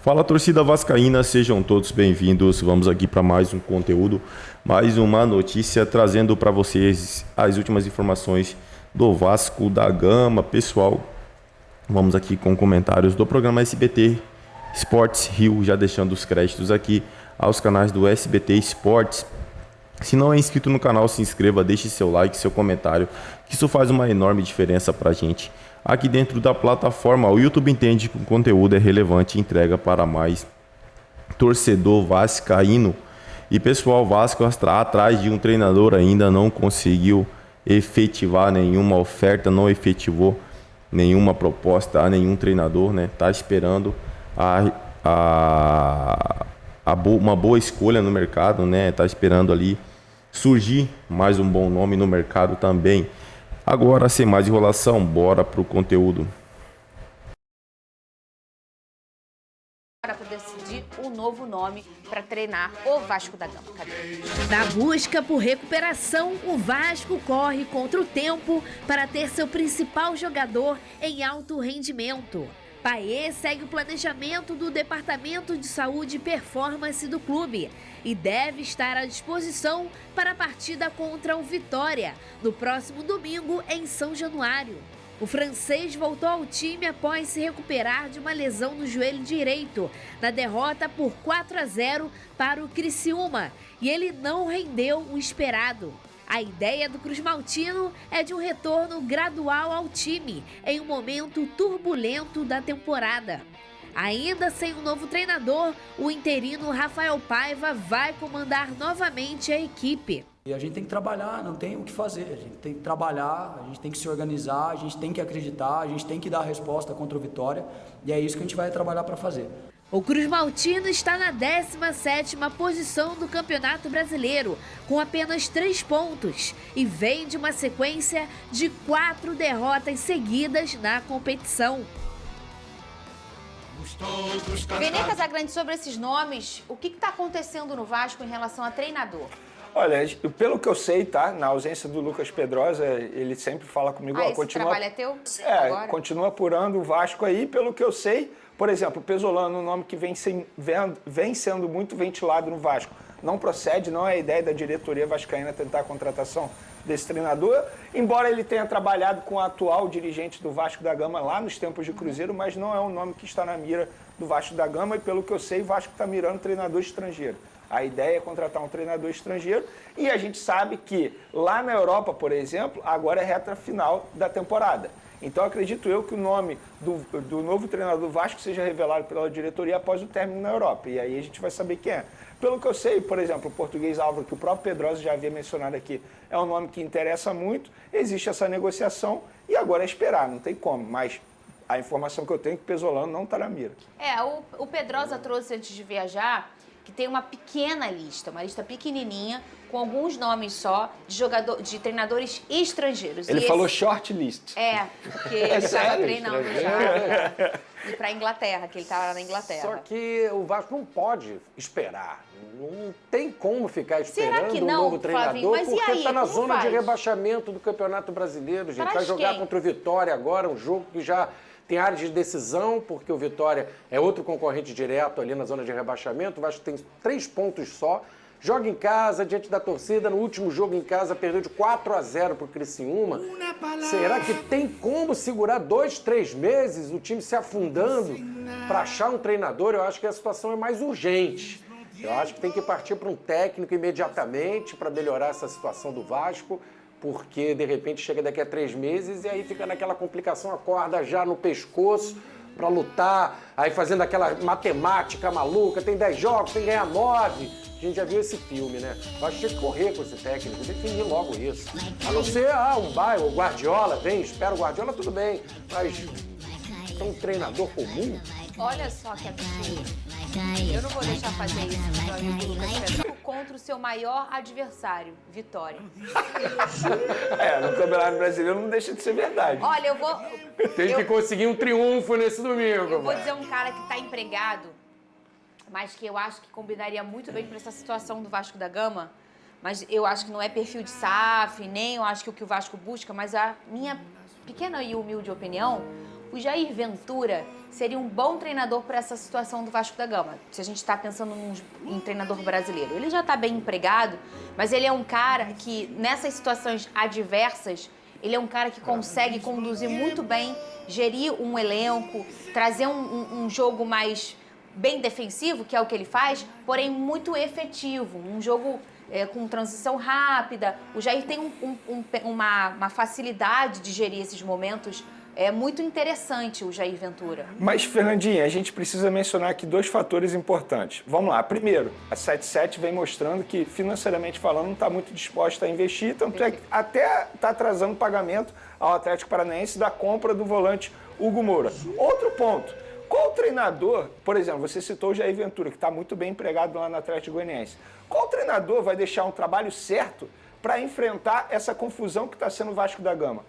Fala, torcida vascaína, sejam todos bem-vindos. Vamos aqui para mais um conteúdo, mais uma notícia, trazendo para vocês as últimas informações do Vasco da Gama. Pessoal, vamos aqui com comentários do programa SBT Sports Rio, já deixando os créditos aqui aos canais do SBT Sports. Se não é inscrito no canal, se inscreva, deixe seu like, seu comentário, que isso faz uma enorme diferença para a gente. Aqui dentro da plataforma, o YouTube entende que o conteúdo é relevante e entrega para mais torcedor vascaíno. E pessoal, Vasco atrás de um treinador ainda não conseguiu efetivar nenhuma oferta, não efetivou nenhuma proposta a nenhum treinador, né? Tá esperando uma boa escolha no mercado, né? Tá esperando ali surgir mais um bom nome no mercado também. Agora, sem mais enrolação, bora pro conteúdo. Para decidir o novo nome para treinar o Vasco da Gama. Na busca por recuperação, o Vasco corre contra o tempo para ter seu principal jogador em alto rendimento. Paiê segue o planejamento do Departamento de Saúde e Performance do clube e deve estar à disposição para a partida contra o Vitória, no próximo domingo em São Januário. O francês voltou ao time após se recuperar de uma lesão no joelho direito, na derrota por 4-0 para o Criciúma, e ele não rendeu o esperado. A ideia do Cruz Maltino é de um retorno gradual ao time, em um momento turbulento da temporada. Ainda sem um novo treinador, o interino Rafael Paiva vai comandar novamente a equipe. E a gente tem que trabalhar, não tem o que fazer, a gente tem que trabalhar, a gente tem que se organizar, a gente tem que acreditar, a gente tem que dar a resposta contra o Vitória, e é isso que a gente vai trabalhar para fazer. O Cruz Maltino está na 17ª posição do Campeonato Brasileiro, com apenas 3 pontos, e vem de uma sequência de 4 derrotas seguidas na competição. Vene Casagrande, sobre esses nomes, o que está acontecendo no Vasco em relação a treinador? Olha, pelo que eu sei, tá? Na ausência do Lucas Pedrosa, ele sempre fala comigo, Esse trabalho é teu? Agora? Continua apurando o Vasco aí, pelo que eu sei. Por exemplo, o Pesolano, um nome que vem sendo muito ventilado no Vasco. Não procede, não é a ideia da diretoria vascaína tentar a contratação desse treinador, embora ele tenha trabalhado com o atual dirigente do Vasco da Gama lá nos tempos de Cruzeiro, mas não é um nome que está na mira do Vasco da Gama, e pelo que eu sei, o Vasco está mirando treinador estrangeiro. A ideia é contratar um treinador estrangeiro, e a gente sabe que lá na Europa, por exemplo, agora é reta final da temporada. Então acredito eu que o nome do novo treinador do Vasco seja revelado pela diretoria após o término na Europa, e aí a gente vai saber quem é. Pelo que eu sei, por exemplo, o português Álvaro, que o próprio Pedrosa já havia mencionado aqui, é um nome que interessa muito, existe essa negociação, e agora é esperar, não tem como, mas a informação que eu tenho é que o Pesolano não está na mira. O Pedrosa trouxe antes de viajar que tem uma pequena lista, uma lista pequenininha, com alguns nomes só de treinadores estrangeiros. Ele falou short list. Porque ele estava treinando já. E para a Inglaterra, que ele estava na Inglaterra. Só que o Vasco não pode esperar. Não tem como ficar esperando um novo treinador, Flavinho? Mas porque está na zona faz? De rebaixamento do Campeonato Brasileiro, gente. Vai jogar quem? contra o Vitória agora, um jogo que já tem área de decisão, porque o Vitória é outro concorrente direto ali na zona de rebaixamento. O Vasco tem 3 pontos só. Joga em casa, diante da torcida. No último jogo em casa, perdeu de 4-0 para o Criciúma. Será que tem como segurar 2, 3 meses o time se afundando para achar um treinador? Eu acho que a situação é mais urgente. Eu acho que tem que partir para um técnico imediatamente para melhorar essa situação do Vasco, porque de repente chega daqui a 3 meses e aí fica naquela complicação, acorda já no pescoço para lutar, aí fazendo aquela matemática maluca, tem 10 jogos, tem que ganhar 9. A gente já viu esse filme, né? Eu acho que tinha que correr com esse técnico, definir logo isso. A não ser, o Guardiola, espera o Guardiola, tudo bem, mas é um treinador comum. Olha só que absurdo. Eu não vou deixar fazer isso, meu amigo Lucas Pedrosa. Contra o seu maior adversário, Vitória. No Campeonato Brasileiro não deixa de ser verdade. Olha, eu vou... Tem que conseguir um triunfo nesse domingo. Eu vou dizer um cara que está empregado, mas que eu acho que combinaria muito bem para essa situação do Vasco da Gama, mas eu acho que não é perfil de SAF, nem eu acho que o Vasco busca, mas a minha pequena e humilde opinião, O Jair Ventura seria um bom treinador para essa situação do Vasco da Gama, se a gente está pensando em treinador brasileiro. Ele já está bem empregado, mas ele é um cara que, nessas situações adversas, ele é um cara que consegue conduzir muito bem, gerir um elenco, trazer um jogo mais bem defensivo, que é o que ele faz, porém muito efetivo, um jogo com transição rápida. O Jair tem uma facilidade de gerir esses momentos. É muito interessante o Jair Ventura. Mas, Fernandinha, a gente precisa mencionar aqui 2 fatores importantes. Vamos lá. Primeiro, a 77 vem mostrando que, financeiramente falando, não está muito disposta a investir, tanto é que até está atrasando o pagamento ao Atlético Paranaense da compra do volante Hugo Moura. Outro ponto. Qual treinador, por exemplo, você citou o Jair Ventura, que está muito bem empregado lá no Atlético Goianiense. Qual treinador vai deixar um trabalho certo para enfrentar essa confusão que está sendo o Vasco da Gama?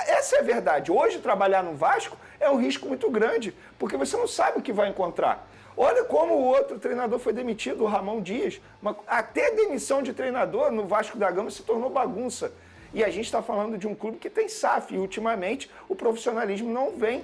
Essa é a verdade. Hoje, trabalhar no Vasco é um risco muito grande, porque você não sabe o que vai encontrar. Olha como o outro treinador foi demitido, o Ramon Dias. Até a demissão de treinador no Vasco da Gama se tornou bagunça. E a gente está falando de um clube que tem SAF, e ultimamente o profissionalismo não vem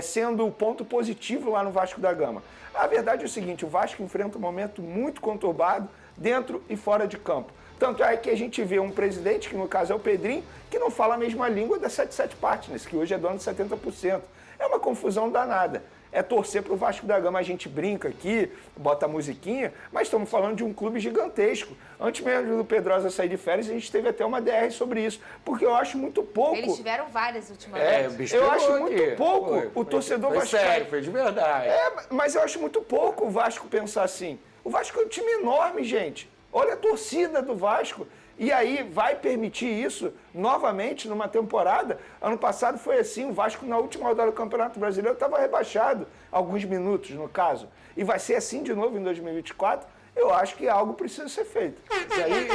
sendo o ponto positivo lá no Vasco da Gama. A verdade é o seguinte, o Vasco enfrenta um momento muito conturbado dentro e fora de campo. Tanto é que a gente vê um presidente, que no caso é o Pedrinho, que não fala a mesma língua da 77 Partners, que hoje é dono de 70%. É uma confusão danada. É torcer para o Vasco da Gama. A gente brinca aqui, bota a musiquinha, mas estamos falando de um clube gigantesco. Antes mesmo do Pedrosa sair de férias, a gente teve até uma DR sobre isso, porque eu acho muito pouco... Eles tiveram várias ultimamente. Eu acho muito pouco o torcedor vascaíno. Sério, foi de verdade. Mas eu acho muito pouco o Vasco pensar assim. O Vasco é um time enorme, gente. Olha a torcida do Vasco. E aí vai permitir isso novamente numa temporada? Ano passado foi assim, o Vasco na última rodada do Campeonato Brasileiro estava rebaixado, alguns minutos no caso. E vai ser assim de novo em 2024? Eu acho que algo precisa ser feito. E aí,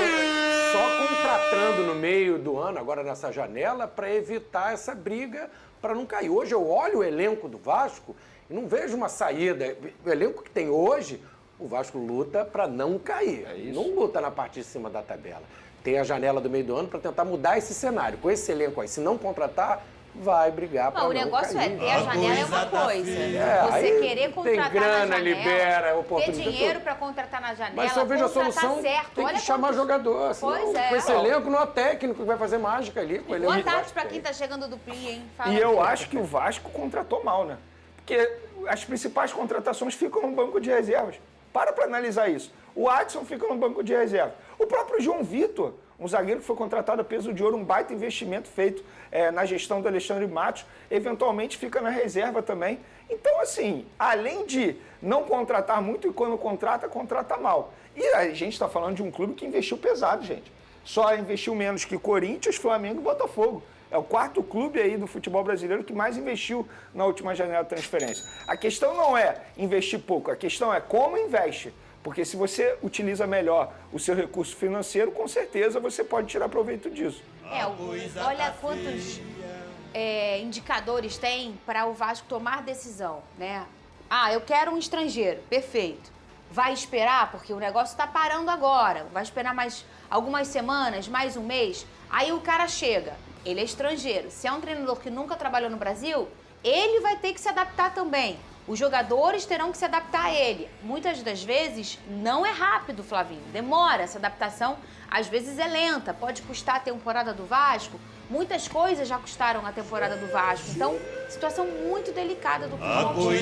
só contratando no meio do ano, agora nessa janela, para evitar essa briga, para não cair. Hoje eu olho o elenco do Vasco e não vejo uma saída. O elenco que tem hoje, o Vasco luta para não cair. Não luta na parte de cima da tabela. Tem a janela do meio do ano para tentar mudar esse cenário. Com esse elenco aí, se não contratar, vai brigar para não cair. O negócio é ter a janela é uma coisa. Você querer contratar tem grana, na janela, libera, oportunidade. ter dinheiro para contratar na janela, mas se eu vejo a solução, certo. tem Olha que chamar jogador. Senão, com esse elenco, não é técnico que vai fazer mágica ali. Com boa tarde para quem está chegando do Pli, hein? Fala e eu acho que o Vasco contratou mal, né? Porque as principais contratações ficam no banco de reservas. Para analisar isso. O Adson fica no banco de reserva. O próprio João Vitor, um zagueiro que foi contratado a peso de ouro, um baita investimento feito na gestão do Alexandre Matos, eventualmente fica na reserva também. Então, assim, além de não contratar muito e quando contrata, contrata mal. E a gente está falando de um clube que investiu pesado, gente. Só investiu menos que Corinthians, Flamengo e Botafogo. É o 4º clube aí do futebol brasileiro que mais investiu na última janela de transferência. A questão não é investir pouco, a questão é como investe. Porque se você utiliza melhor o seu recurso financeiro, com certeza você pode tirar proveito disso. Olha quantos indicadores tem para o Vasco tomar decisão, né? Eu quero um estrangeiro, perfeito. Vai esperar, porque o negócio está parando agora. Vai esperar mais algumas semanas, mais um mês. Aí o cara chega, ele é estrangeiro. Se é um treinador que nunca trabalhou no Brasil, ele vai ter que se adaptar também. Os jogadores terão que se adaptar a ele. Muitas das vezes não é rápido, Flavinho. Demora, essa adaptação às vezes é lenta. Pode custar a temporada do Vasco. Muitas coisas já custaram na temporada do Vasco. Então, situação muito delicada do clube.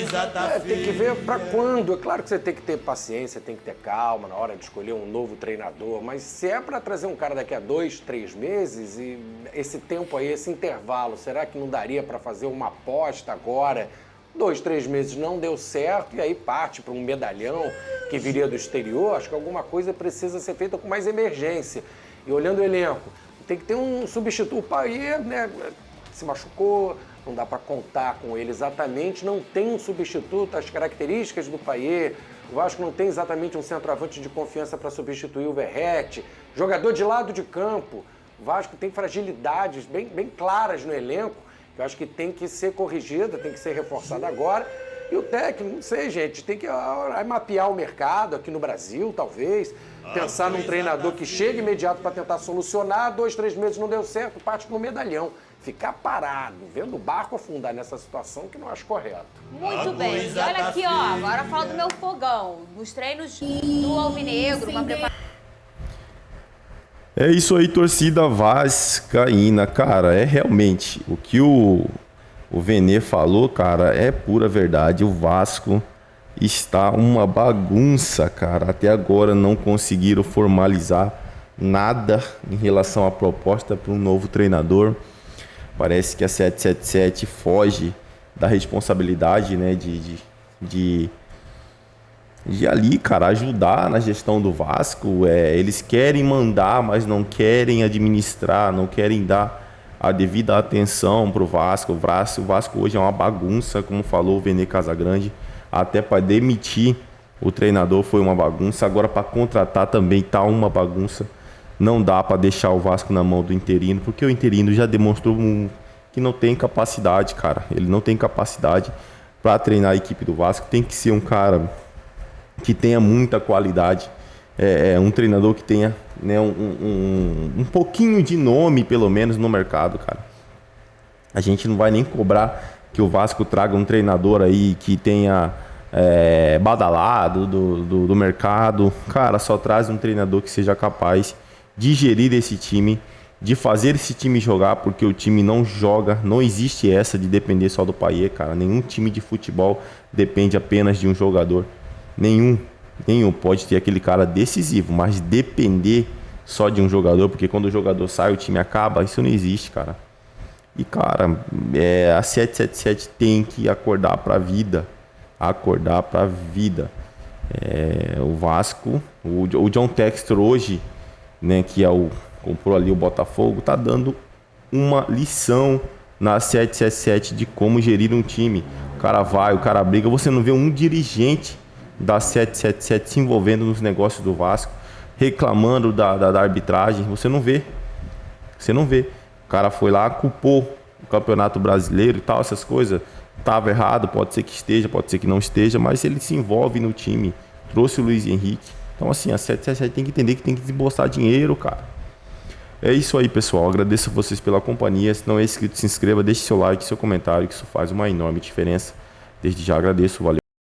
Tem que ver para quando. É claro que você tem que ter paciência, tem que ter calma na hora de escolher um novo treinador. Mas se é para trazer um cara daqui a 2, 3 meses, e esse tempo aí, esse intervalo, será que não daria para fazer uma aposta agora? 2, 3 meses não deu certo e aí parte para um medalhão que viria do exterior. Acho que alguma coisa precisa ser feita com mais emergência. E olhando o elenco, tem que ter um substituto. O Payet, né, se machucou, não dá para contar com ele exatamente, não tem um substituto, as características do Payet. O Vasco não tem exatamente um centroavante de confiança para substituir o Verratti. Jogador de lado de campo. O Vasco tem fragilidades bem claras no elenco, que eu acho que tem que ser corrigida, tem que ser reforçada agora. E o técnico, não sei, gente, tem que mapear o mercado aqui no Brasil, talvez. Pensar num treinador que chega imediato para tentar solucionar, 2, 3 meses não deu certo, parte no medalhão. ficar parado, vendo o barco afundar nessa situação que não acho correto. Muito bem. E olha aqui, ó, agora fala do meu fogão. Nos treinos do Alvinegro, uma preparação. É isso aí, torcida vascaína, cara, é realmente o que o Vene falou, cara, é pura verdade. O Vasco está uma bagunça, cara. Até agora não conseguiram formalizar nada em relação à proposta para um novo treinador. Parece que a 777 foge da responsabilidade, né, de ali, cara, ajudar na gestão do Vasco. Eles querem mandar, mas não querem administrar, não querem dar a devida atenção pro Vasco. O Vasco hoje é uma bagunça, como falou o Vene Casagrande. Até para demitir o treinador foi uma bagunça. Agora para contratar também tá uma bagunça. Não dá para deixar o Vasco na mão do interino, porque o interino já demonstrou que não tem capacidade, cara. Ele não tem capacidade para treinar a equipe do Vasco. Tem que ser um cara que tenha muita qualidade, um treinador que tenha, né, um pouquinho de nome, pelo menos, no mercado, cara. A gente não vai nem cobrar que o Vasco traga um treinador aí que tenha badalado do mercado. Cara, só traz um treinador que seja capaz de gerir esse time, de fazer esse time jogar, porque o time não joga, não existe essa de depender só do Payet, cara. Nenhum time de futebol depende apenas de um jogador. Nenhum. Pode ter aquele cara decisivo, mas depender só de um jogador, porque quando o jogador sai, o time acaba, isso não existe, cara. E, cara, a 777 tem que acordar pra vida. O Vasco, o John Textor hoje, né, que comprou ali o Botafogo, tá dando uma lição na 777 de como gerir um time. O cara vai, o cara briga, você não vê um dirigente da 777 se envolvendo nos negócios do Vasco, reclamando da arbitragem. Você não vê. O cara foi lá, culpou o Campeonato Brasileiro e tal, essas coisas. Tava errado, pode ser que esteja, pode ser que não esteja, mas ele se envolve no time. Trouxe o Luiz Henrique. Então, assim, a 777 tem que entender que tem que desembolsar dinheiro, cara. É isso aí, pessoal. Agradeço a vocês pela companhia. Se não é inscrito, se inscreva, deixe seu like, seu comentário, que isso faz uma enorme diferença. Desde já agradeço, valeu.